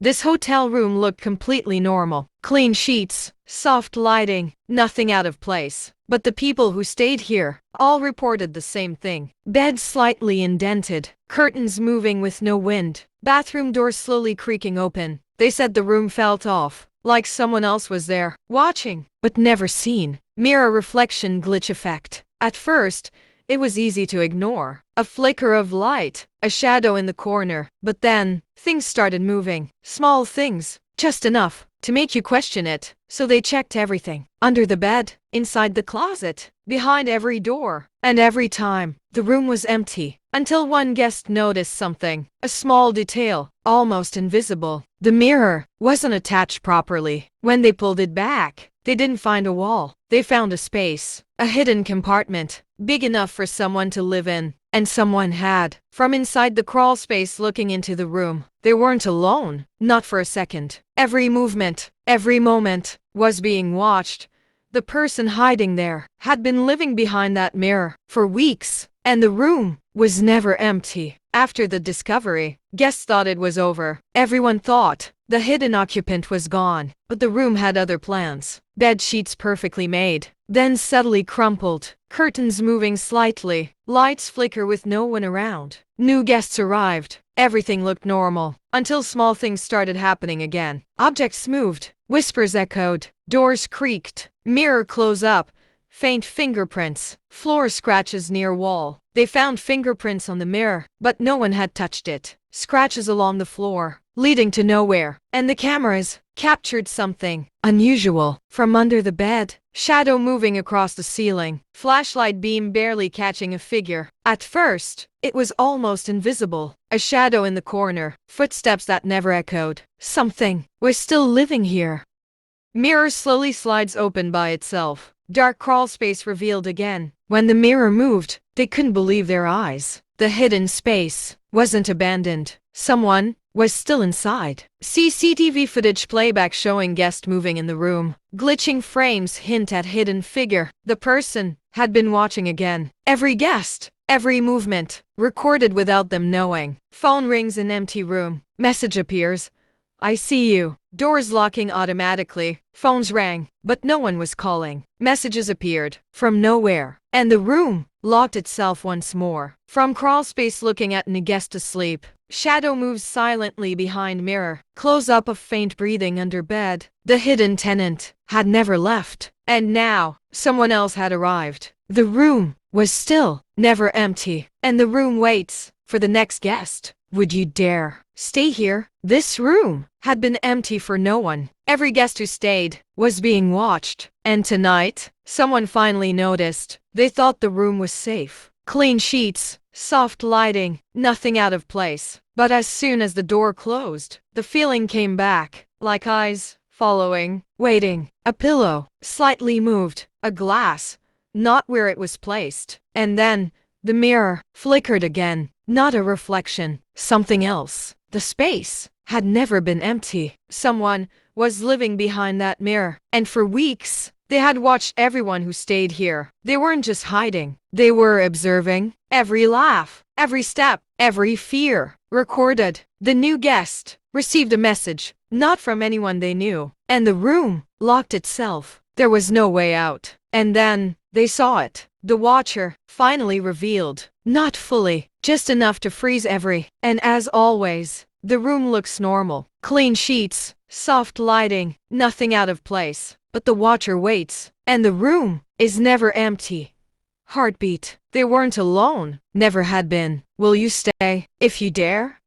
This hotel room looked completely normal. Clean sheets, soft lighting, nothing out of place. But the people who stayed here all reported the same thing. Beds slightly indented, curtains moving with no wind, bathroom doors slowly creaking open. They said the room felt off, like someone else was there, watching, but never seen. Mirror reflection glitch effect. At first, it was easy to ignore. A flicker of light, a shadow in the corner. But then, things started moving. Small things, just enough to make you question it. So they checked everything. Under the bed, inside the closet, behind every door. And every time, the room was empty. Until one guest noticed something. A small detail, almost invisible. The mirror wasn't attached properly. When they pulled it back, they didn't find a wall. They found a space, a hidden compartment, big enough for someone to live in. And someone had. From inside the crawl space looking into the room, they weren't alone, not for a second. Every movement, every moment, was being watched. The person hiding there had been living behind that mirror for weeks, and the room was never empty. After the discovery, guests thought it was over. Everyone thought the hidden occupant was gone, but the room had other plans. Bed sheets perfectly made, then subtly crumpled, curtains moving slightly, lights flicker with no one around. New guests arrived. Everything looked normal, until small things started happening again. Objects moved, whispers echoed, doors creaked, mirror close up, faint fingerprints, floor scratches near wall. They found fingerprints on the mirror, but no one had touched it. Scratches along the floor, leading to nowhere. And the cameras captured something unusual. From under the bed, shadow moving across the ceiling, flashlight beam barely catching a figure. At first, it was almost invisible. A shadow in the corner, footsteps that never echoed. Something was still living here. Mirror slowly slides open by itself. Dark crawl space revealed again. When the mirror moved, they couldn't believe their eyes. The hidden space wasn't abandoned. Someone was still inside. CCTV footage playback showing guests moving in the room. Glitching frames hint at hidden figure. The person had been watching again. Every guest, every movement, recorded without them knowing. Phone rings in empty room. Message appears. I see you. Doors locking automatically. Phones rang, but no one was calling. Messages appeared from nowhere, and the room locked itself once more. From crawl space looking at a guest asleep. Shadow moves silently behind mirror. Close up of faint breathing under bed. The hidden tenant had never left, and now someone else had arrived. The room was still, never empty, and the room waits for the next guest. Would you dare stay here? This room had been empty for no one. Every guest who stayed was being watched. And tonight, someone finally noticed. They thought the room was safe. Clean sheets, soft lighting, nothing out of place. But as soon as the door closed, the feeling came back, like eyes following, waiting. A pillow slightly moved, a glass, not where it was placed. And then, the mirror flickered again. Not a reflection, something else. The space had never been empty. Someone was living behind that mirror. And for weeks, they had watched everyone who stayed here. They weren't just hiding. They were observing. Every laugh, every step, every fear, recorded. The new guest received a message, not from anyone they knew. And the room locked itself. There was no way out. And then, they saw it. The watcher finally revealed. Not fully, just enough to freeze every. And as always, the room looks normal. Clean sheets, soft lighting, nothing out of place. But the watcher waits, and the room is never empty. Heartbeat. They weren't alone, never had been. Will you stay? If you dare?